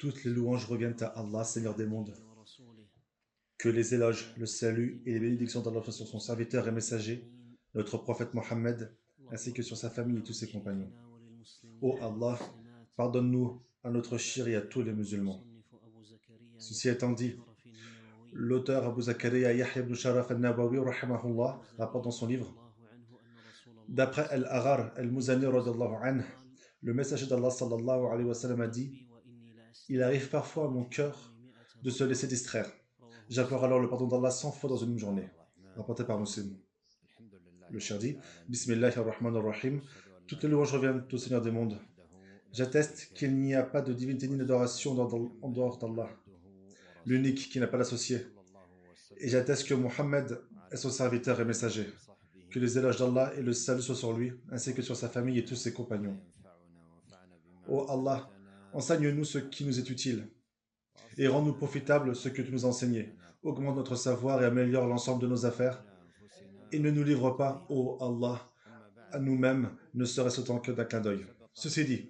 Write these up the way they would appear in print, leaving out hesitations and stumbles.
Toutes les louanges reviennent à Allah, Seigneur des mondes. Que les éloges, le salut et les bénédictions d'Allah soient sur son serviteur et messager, notre prophète Mohammed, ainsi que sur sa famille et tous ses compagnons. Ô Allah, pardonne-nous à notre shir et à tous les musulmans. Ceci étant dit, l'auteur Abu Zakaria Yahya ibn Sharaf al-Nawawi rahimahullah rapporte dans son livre, d'après Al-Aghar al-Muzani radiyallahu anhu, le messager d'Allah sallallahu alayhi wa sallam a dit, il arrive parfois à mon cœur de se laisser distraire. J'implore alors le pardon d'Allah 100 fois dans une même journée. Rapporté par Muslim. Le shir dit, Bismillahirrahmanirrahim, toutes les louanges reviennent au Seigneur des mondes. J'atteste qu'il n'y a pas de divinité ni d'adoration en dehors d'Allah, l'unique qui n'a pas d'associé. Et j'atteste que Mohammed est son serviteur et messager. Que les éloges d'Allah et le salut soient sur lui, ainsi que sur sa famille et tous ses compagnons. Ô Allah, enseigne-nous ce qui nous est utile, et rends-nous profitable ce que tu nous as enseigné. Augmente notre savoir et améliore l'ensemble de nos affaires. Et ne nous livre pas, ô Allah, à nous-mêmes, ne serait-ce autant que d'un clin d'œil. Ceci dit,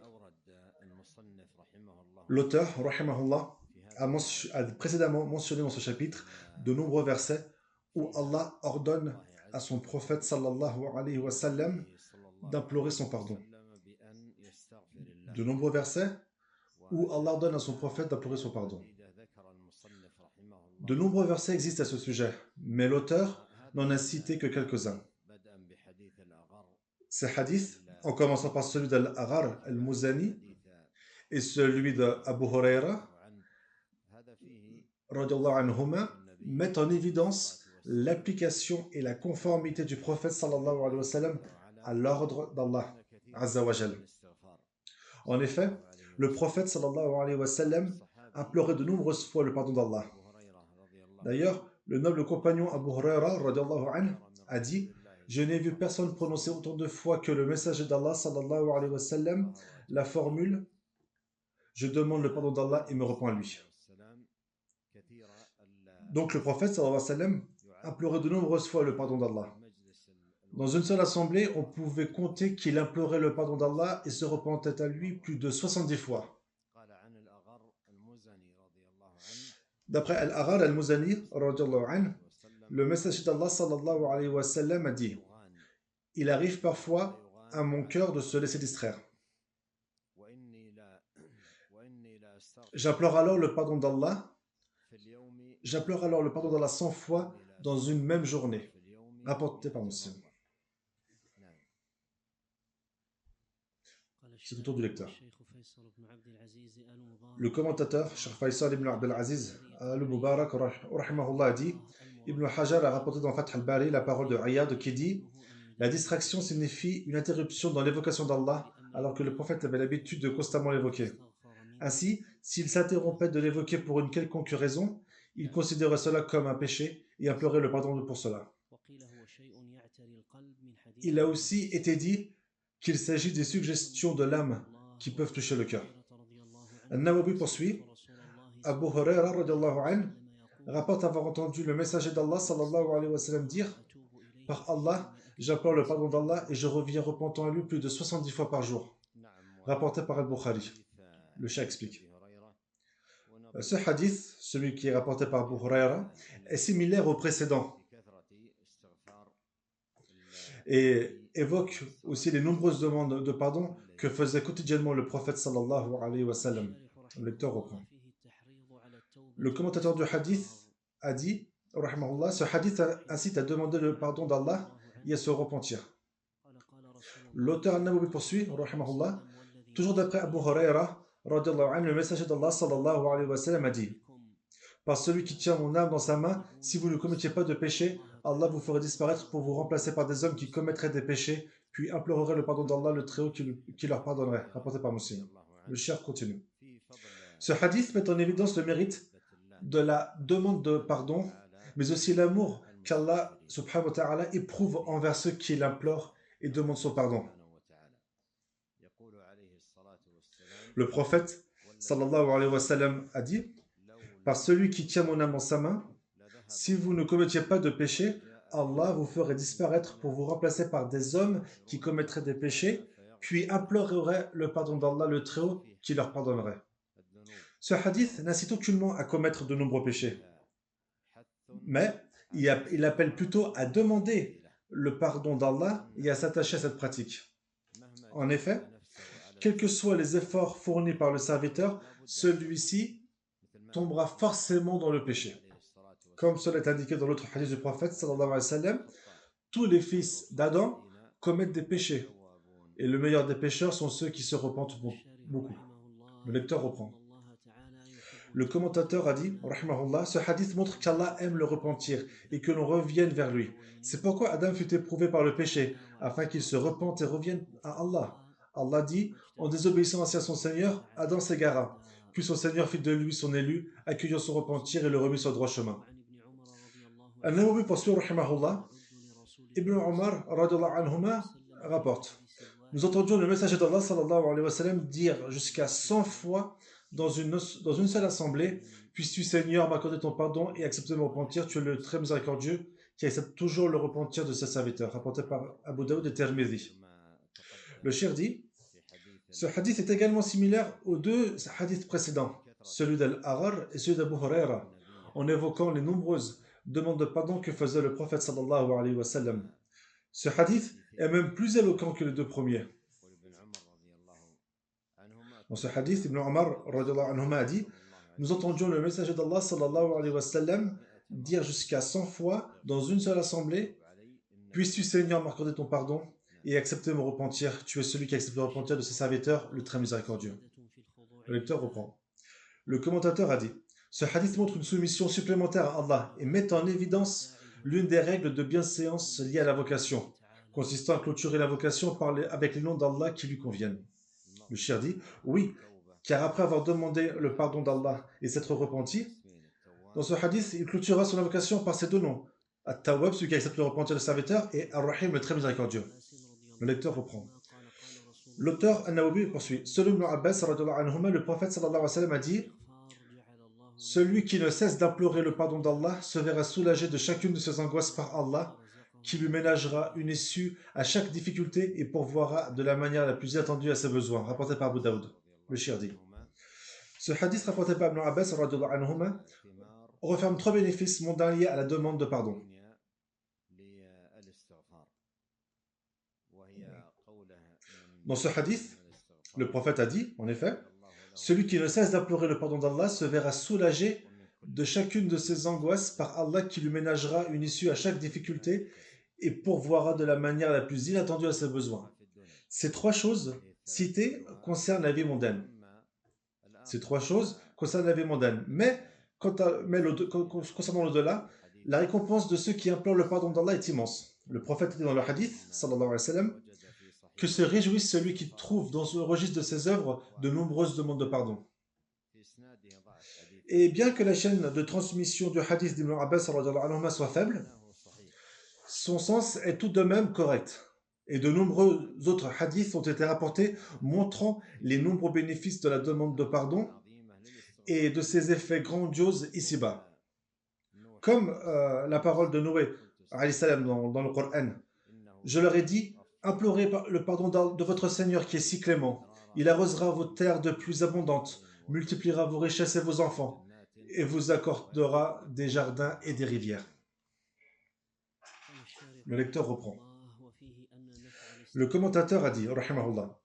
l'auteur, rahimahullah, a précédemment mentionné dans ce chapitre de nombreux versets où Allah ordonne à son prophète sallallahu alayhi wa sallam d'implorer son pardon. De nombreux versets où Allah ordonne à son prophète d'implorer son pardon. De nombreux versets existent à ce sujet, mais l'auteur n'en a cité que quelques-uns. Ces hadiths, en commençant par celui d'Al-Aghar al-Muzani et celui d'Abu Huraira, radiyallahu anhuma, mettent en évidence l'application et la conformité du prophète sallallahu alayhi wa sallam à l'ordre d'Allah azza wa jal. En effet, le prophète sallallahu alayhi wa sallam implorait de nombreuses fois le pardon d'Allah. D'ailleurs, le noble compagnon Abu Huraira radiyallahu anhu a dit, je n'ai vu personne prononcer autant de fois que le messager d'Allah sallallahu alayhi wa sallam la formule je demande le pardon d'Allah et me repens à lui. Donc le prophète sallallahu alayhi wa sallam implorait de nombreuses fois le pardon d'Allah. Dans une seule assemblée, on pouvait compter qu'il implorait le pardon d'Allah et se repentait à lui plus de 70 fois. D'après Al-Aghar al-Muzani, le messager d'Allah sallallahu alayhi wa sallam a dit, il arrive parfois à mon cœur de se laisser distraire. J'implore alors le pardon d'Allah 100 fois dans une même journée. Rapporté par Muslim. C'est le tour du lecteur. Le commentateur, Cheikh Faisal ibn Abdel Aziz al-Mubarak, rahimahullah, a dit, Ibn Hajar a rapporté dans Fath al-Bari la parole de Iyad qui dit, la distraction signifie une interruption dans l'évocation d'Allah alors que le prophète avait l'habitude de constamment l'évoquer. Ainsi, s'il s'interrompait de l'évoquer pour une quelconque raison, il considérait cela comme un péché et implorait le pardon pour cela. Il a aussi été dit qu'il s'agit des suggestions de l'âme qui peuvent toucher le cœur. Al-Nawawi poursuit, Abu Huraira radiyallahu anhu rapporte avoir entendu le messager d'Allah sallallahu alayhi wa sallam dire, par Allah, j'implore le pardon d'Allah et je reviens repentant à lui plus de 70 fois par jour. Rapporté par Al-Bukhari. Le cheikh explique. Ce hadith, celui qui est rapporté par Abu Huraira, est similaire au précédent et évoque aussi les nombreuses demandes de pardon que faisait quotidiennement le prophète sallallahu alayhi wa sallam. Le lecteur reprend. Le commentateur du hadith a dit, rahimahullah, ce hadith incite à demander le pardon d'Allah et à se repentir. L'auteur Nawawi poursuit, rahimahullah, toujours d'après Abu Huraira, le messager d'Allah sallallahu alayhi wa sallam a dit, par celui qui tient mon âme dans sa main, si vous ne commettiez pas de péché, Allah vous ferait disparaître pour vous remplacer par des hommes qui commettraient des péchés, puis imploreraient le pardon d'Allah, le Très-Haut, qui leur pardonnerait. Rapporté par Muslim. Le cheikh continue. Ce hadith met en évidence le mérite de la demande de pardon, mais aussi l'amour qu'Allah subhanahu wa ta'ala éprouve envers ceux qui l'implorent et demandent son pardon. Le prophète sallallahu alayhi wa sallam a dit, par celui qui tient mon âme dans sa main, si vous ne commettiez pas de péché, Allah vous ferait disparaître pour vous remplacer par des hommes qui commettraient des péchés, puis imploreraient le pardon d'Allah le Très-Haut qui leur pardonnerait. Ce hadith n'incite aucunement à commettre de nombreux péchés, mais il appelle plutôt à demander le pardon d'Allah et à s'attacher à cette pratique. En effet, quels que soient les efforts fournis par le serviteur, celui-ci tombera forcément dans le péché. Comme cela est indiqué dans l'autre hadith du prophète, sallallahu alayhi wa sallam, tous les fils d'Adam commettent des péchés. Et le meilleur des pécheurs sont ceux qui se repentent beaucoup. Le lecteur reprend. Le commentateur a dit, rahimahullah, ce hadith montre qu'Allah aime le repentir et que l'on revienne vers lui. C'est pourquoi Adam fut éprouvé par le péché, afin qu'il se repente et revienne à Allah. Allah dit, en désobéissant à son Seigneur, Adam s'égara. Puis son Seigneur fit de lui son élu, accueillant son repentir et le remit sur le droit chemin. An-Nawawi poursuit, rahimahullah, Ibn Omar anhuma, rapporte, nous entendions le messager d'Allah sallallahu alayhi wa sallam dire jusqu'à 100 fois dans une seule assemblée, puisses-tu Seigneur m'accorder ton pardon et accepter mon repentir, tu es le très miséricordieux qui accepte toujours le repentir de ses serviteurs, rapporté par Abu Daoud et Tirmidhi. Le Cheikh dit, ce hadith est également similaire aux deux hadiths précédents, celui d'Al-Arar et celui d'Abu Huraira, en évoquant les nombreuses demandes de pardon que faisait le prophète sallallahu alayhi wa sallam. Ce hadith est même plus éloquent que les deux premiers. Dans ce hadith, Ibn Omar a dit, nous entendions le messager d'Allah sallallahu alayhi wa sallam dire jusqu'à 100 fois dans une seule assemblée, puisses-tu Seigneur m'accorder ton pardon et accepter mon repentir, tu es celui qui accepte le repentir de ses serviteurs, le très miséricordieux. Le lecteur reprend. Le commentateur a dit, ce hadith montre une soumission supplémentaire à Allah et met en évidence l'une des règles de bienséance liées à la vocation, consistant à clôturer la vocation avec les noms d'Allah qui lui conviennent. Le cheikh dit, oui, car après avoir demandé le pardon d'Allah et s'être repenti, dans ce hadith, il clôturera son invocation par ces deux noms, At-Tawwab, celui qui accepte le repentir de serviteur, et Ar-Rahim, le très miséricordieux. Le lecteur reprend. L'auteur An-Nawawi poursuit. Selon Ibn Abbas, le prophète sallallahu alayhi wa sallam a dit, celui qui ne cesse d'implorer le pardon d'Allah se verra soulagé de chacune de ses angoisses par Allah, qui lui ménagera une issue à chaque difficulté et pourvoira de la manière la plus attendue à ses besoins, rapporté par Abu Daoud. Le Cheikh dit. Ce hadith rapporté par Ibn Abbas referme 3 bénéfices mondains liés à la demande de pardon. Dans ce hadith, le prophète a dit, en effet, celui qui ne cesse d'implorer le pardon d'Allah se verra soulagé de chacune de ses angoisses par Allah qui lui ménagera une issue à chaque difficulté et pourvoira de la manière la plus inattendue à ses besoins. Ces 3 choses citées concernent la vie mondaine. Ces 3 choses concernent la vie mondaine. Mais concernant l'au-delà, la récompense de ceux qui implorent le pardon d'Allah est immense. Le prophète dit dans le hadith, sallallahu alayhi wa sallam, que se réjouisse celui qui trouve dans le registre de ses œuvres de nombreuses demandes de pardon. Et bien que la chaîne de transmission du hadith d'Ibn Abbas soit faible, son sens est tout de même correct. Et de nombreux autres hadiths ont été rapportés montrant les nombreux bénéfices de la demande de pardon et de ses effets grandioses ici-bas. Comme la parole de Noé alayhi salam dans le Coran. Je leur ai dit, implorez le pardon de votre Seigneur qui est si clément. Il arrosera vos terres de pluies abondantes, multipliera vos richesses et vos enfants, et vous accordera des jardins et des rivières. Le lecteur reprend. Le commentateur a dit, rahimahullah,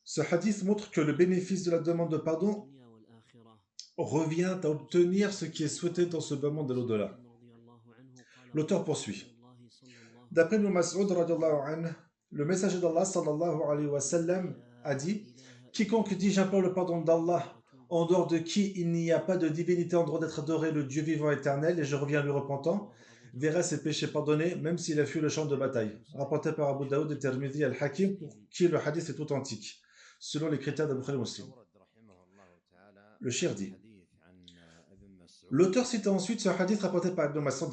ce hadith montre que le bénéfice de la demande de pardon revient à obtenir ce qui est souhaité dans ce bas monde de l'au-delà. L'auteur poursuit. D'après Ibn Mas'ud, le messager d'Allah sallallahu alayhi wa sallam a dit, quiconque dit j'implore le pardon d'Allah, en dehors de qui il n'y a pas de divinité en droit d'être adoré, le Dieu vivant éternel, et je reviens lui repentant, verra ses péchés pardonnés, même s'il a fui le champ de bataille. Rapporté par Abu Daoud et Tirmidhi al-Hakim, pour qui le hadith est authentique, selon les critères de Bukhari Muslim. Le cheikh dit. L'auteur cite ensuite ce hadith rapporté par Ibn Mas'ud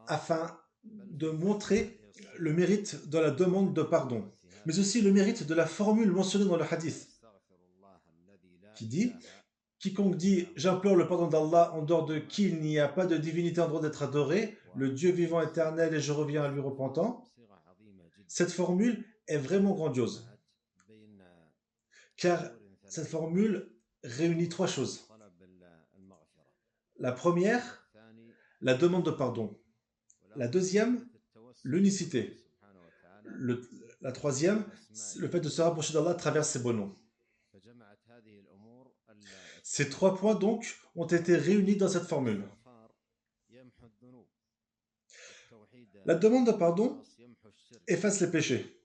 afin de montrer le mérite de la demande de pardon, mais aussi le mérite de la formule mentionnée dans le hadith, qui dit quiconque dit j'implore le pardon d'Allah en dehors de qui il n'y a pas de divinité en droit d'être adoré, le Dieu vivant éternel, et je reviens à lui repentant. Cette formule est vraiment grandiose, car Cette formule réunit trois choses. La première, la demande de pardon. La deuxième, l'unicité. La troisième, le fait de se rapprocher d'Allah à travers ses beaux noms. Ces trois points donc ont été réunis dans cette formule. La demande de pardon efface les péchés,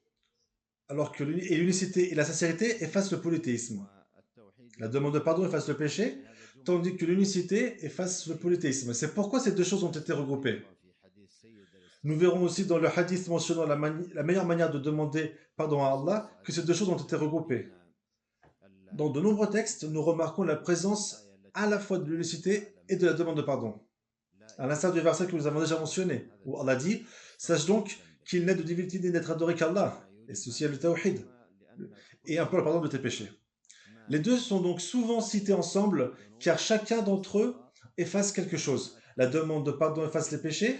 alors que l'unicité et la sincérité effacent le polythéisme. La demande de pardon efface le péché, tandis que l'unicité efface le polythéisme. C'est pourquoi ces deux choses ont été regroupées. Nous verrons aussi dans le hadith mentionnant la meilleure manière de demander pardon à Allah que ces deux choses ont été regroupées. Dans de nombreux textes, nous remarquons la présence à la fois de l'unicité et de la demande de pardon. À l'instar du verset que nous avons déjà mentionné, où Allah dit « Sache donc qu'il n'est de divinité ni d'être adoré qu'Allah, et ceci est le tawhid, et implore le pardon de tes péchés. » Les deux sont donc souvent cités ensemble, car chacun d'entre eux efface quelque chose. La demande de pardon efface les péchés,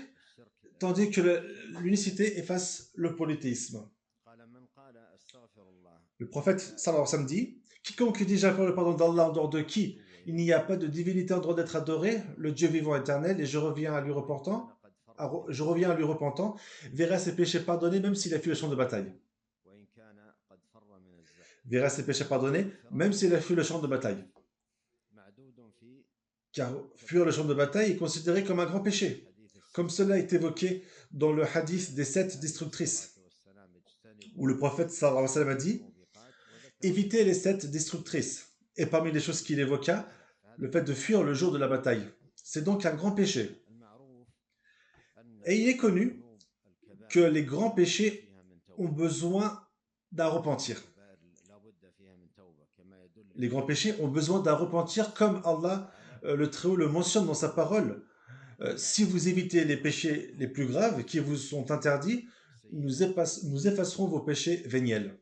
tandis que l'unicité efface le polythéisme. Le prophète sallallahu alayhi wa sallam dit « Quiconque dit j'implore le pardon d'Allah en dehors de qui il n'y a pas de divinité en droit d'être adoré, le Dieu vivant éternel, et je reviens à lui repentant, verra ses péchés pardonnés même s'il a fui le champ de bataille. » Verra ses péchés pardonnés même s'il a fui le champ de bataille. Car fuir le champ de bataille est considéré comme un grand péché, comme cela est évoqué dans le hadith des 7 destructrices, où le prophète sallallahu alayhi wa sallam a dit « Évitez les 7 destructrices ». Et parmi les choses qu'il évoqua, le fait de fuir le jour de la bataille. C'est donc un grand péché. Et il est connu que les grands péchés ont besoin d'un repentir. Les grands péchés ont besoin d'un repentir comme Allah le Très-Haut le mentionne dans sa parole. Si vous évitez les péchés les plus graves qui vous sont interdits, nous effacerons vos péchés véniels.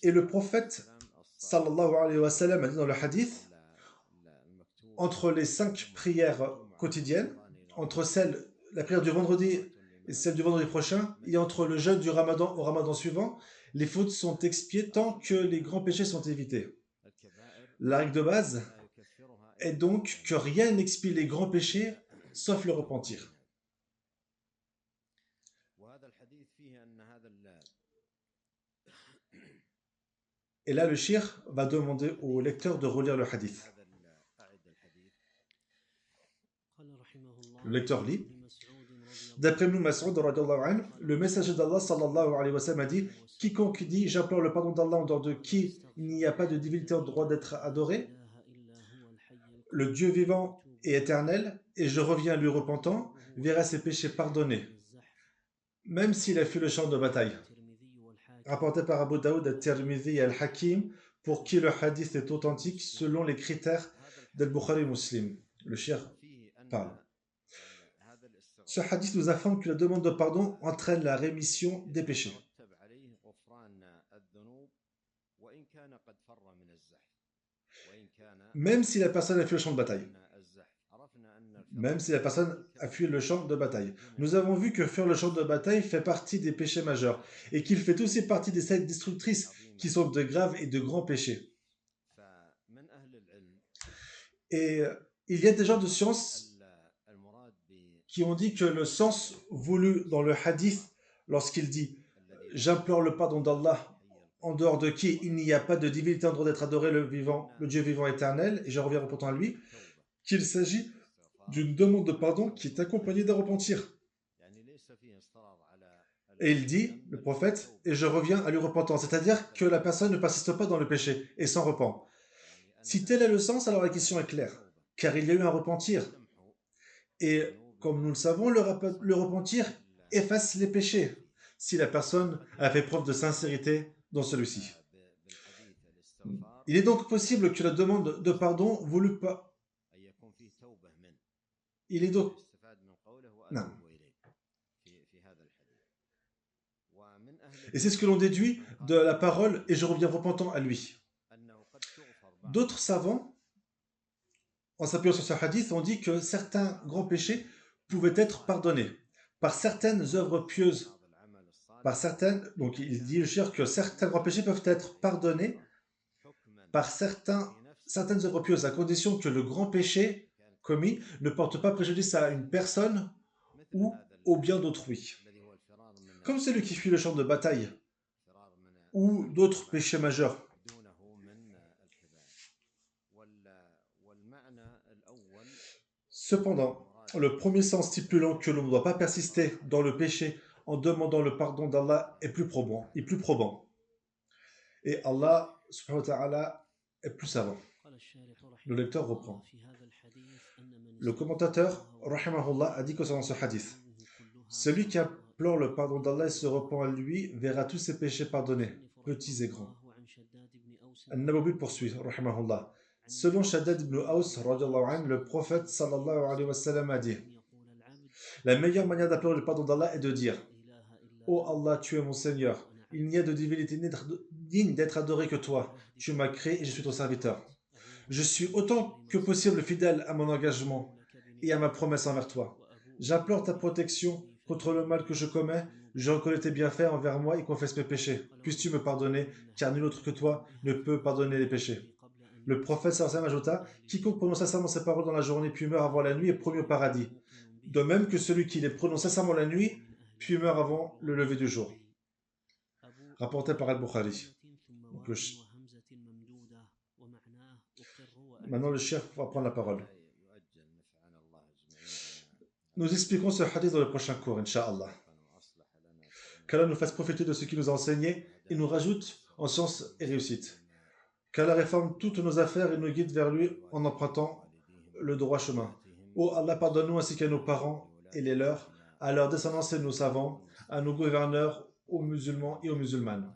Et le prophète sallallahu alayhi wa sallam a dit dans le hadith, entre les 5 prières quotidiennes, entre la prière du vendredi et celle du vendredi prochain, et entre le jeûne du ramadan au ramadan suivant, les fautes sont expiées tant que les grands péchés sont évités. La règle de base est donc que rien n'expie les grands péchés sauf le repentir. Et là, le shir va demander au lecteur de relire le hadith. Le lecteur lit. D'après Ibn Mas'ud, le messager d'Allah sallallahu alayhi wa sallam a dit « Quiconque dit j'implore le pardon d'Allah en dehors de qui il n'y a pas de divinité en droit d'être adoré, le Dieu vivant et éternel, et je reviens lui repentant, verra ses péchés pardonnés, même s'il a fui le champ de bataille. » Rapporté par Abu Daoud al-Tirmidhi et al-Hakim, pour qui le hadith est authentique selon les critères d'Al-Bukhari Muslim. Le shir parle. Ce hadith nous informe que la demande de pardon entraîne la rémission des péchés. Même si la personne a fui le champ de bataille. Même si la personne a fui le champ de bataille. Nous avons vu que fuir le champ de bataille fait partie des péchés majeurs et qu'il fait aussi partie des 7 destructrices qui sont de graves et de grands péchés. Et il y a des gens de science qui ont dit que le sens voulu dans le hadith, lorsqu'il dit « J'implore le pardon d'Allah, en dehors de qui il n'y a pas de divinité en droit d'être adoré, le Dieu vivant éternel, et je reviens repentant à lui », qu'il s'agit d'une demande de pardon qui est accompagnée d'un repentir. Et il dit, le prophète, « Et je reviens à lui repentant », c'est-à-dire que la personne ne persiste pas dans le péché et s'en repent. Si tel est le sens, alors la question est claire, car il y a eu un repentir. Et comme nous le savons, le repentir efface les péchés, si la personne a fait preuve de sincérité dans celui-ci. Il est donc possible que la demande de pardon voulue pas... Il est donc... Non. Et c'est ce que l'on déduit de la parole « et je reviens repentant à lui ». D'autres savants, en s'appuyant sur ce hadith, ont dit que certains grands péchés pouvaient être pardonnés par certaines œuvres pieuses par certaines, donc il dit le shirk que certains grands péchés peuvent être pardonnés par certaines œuvres pieuses, à condition que le grand péché commis ne porte pas préjudice à une personne ou au bien d'autrui. Comme celui qui fuit le champ de bataille ou d'autres péchés majeurs. Cependant, le premier sens stipulant que l'on ne doit pas persister dans le péché en demandant le pardon d'Allah est plus probant. Et Allah, subhanahu wa ta'ala, est plus savant. Le lecteur reprend. Le commentateur, rahimahullah, a dit concernant ce hadith: celui qui implore le pardon d'Allah et se repent à lui verra tous ses péchés pardonnés, petits et grands. An-Nawawi poursuit, rahimahullah. Selon Shaddad ibn Aus, le prophète sallallahu alayhi wa sallam a dit: la meilleure manière d'implorer le pardon d'Allah est de dire: ô Allah, tu es mon Seigneur, il n'y a de divinité digne d'être adoré que toi, tu m'as créé et je suis ton serviteur. Je suis autant que possible fidèle à mon engagement et à ma promesse envers toi. J'implore ta protection contre le mal que je commets, je reconnais tes bienfaits envers moi et confesse mes péchés. Puisses-tu me pardonner, car nul autre que toi ne peut pardonner les péchés. Le prophète sallam ajouta: quiconque prononce sincèrement ces paroles dans la journée puis meurt avant la nuit est promu au paradis. De même que celui qui les prononce sincèrement la nuit puis meurt avant le lever du jour. Rapporté par Al-Bukhari. Maintenant le cheikh va prendre la parole. Nous expliquons ce hadith dans le prochain cours, Inch'Allah. Qu'Allah nous fasse profiter de ce qu'il nous a enseigné et nous rajoute en science et réussite. Qu'Allah réforme toutes nos affaires et nous guide vers lui en empruntant le droit chemin. Ô Allah, pardonne-nous ainsi qu'à nos parents et les leurs, à leurs descendants et nos savants, à nos gouverneurs, aux musulmans et aux musulmanes.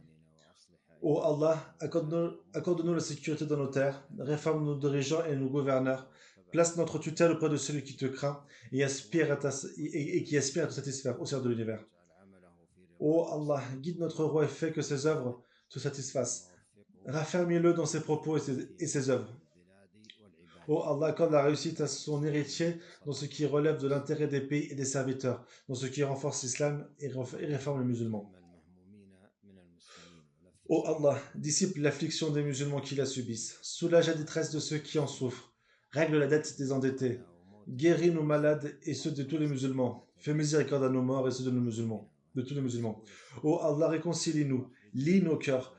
Ô Allah, accorde-nous la sécurité dans nos terres, réforme nos dirigeants et nos gouverneurs, place notre tutelle auprès de celui qui te craint et qui aspire à te satisfaire au sein de l'univers. Ô Allah, guide notre roi et fais que ses œuvres te satisfassent. Raffermis-le dans ses propos et ses œuvres. Ô Allah, accorde la réussite à son héritier dans ce qui relève de l'intérêt des pays et des serviteurs, dans ce qui renforce l'islam et réforme les musulmans. Ô Allah, dissipe l'affliction des musulmans qui la subissent, soulage la détresse de ceux qui en souffrent, règle la dette des endettés, guéris nos malades et ceux de tous les musulmans, fais miséricorde à nos morts et ceux de tous les musulmans. Ô Allah, réconcilie-nous, lie nos cœurs,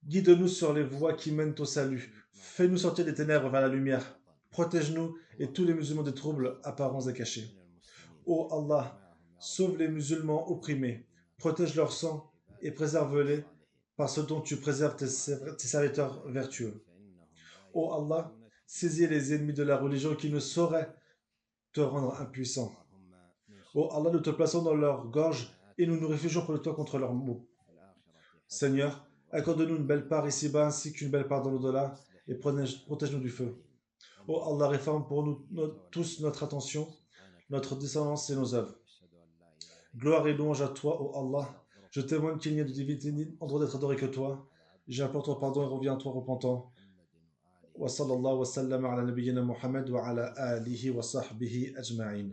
guide-nous sur les voies qui mènent au salut, fais-nous sortir des ténèbres vers la lumière, protège-nous et tous les musulmans des troubles apparents et cachés. Ô Allah, sauve les musulmans opprimés, protège leur sang et préserve-les par ce dont tu préserves tes serviteurs vertueux. Ô Allah, saisis les ennemis de la religion qui ne sauraient te rendre impuissant. Ô Allah, nous te plaçons dans leur gorge et nous nous réfugions près de toi contre leurs maux. Seigneur, accorde-nous une belle part ici-bas ainsi qu'une belle part dans l'au-delà et protège-nous du feu. Ô Allah, réforme pour nous tous notre attention, notre descendance et nos œuvres. Gloire et louange à toi, ô Allah. Je témoigne qu'il n'y a de divinité en droit d'être adoré que toi. J'implore ton pardon et reviens à toi repentant. Wa sallallahu wa sallam ala nabiyyina Muhammad wa ala alihi wa sahbihi ajma'in.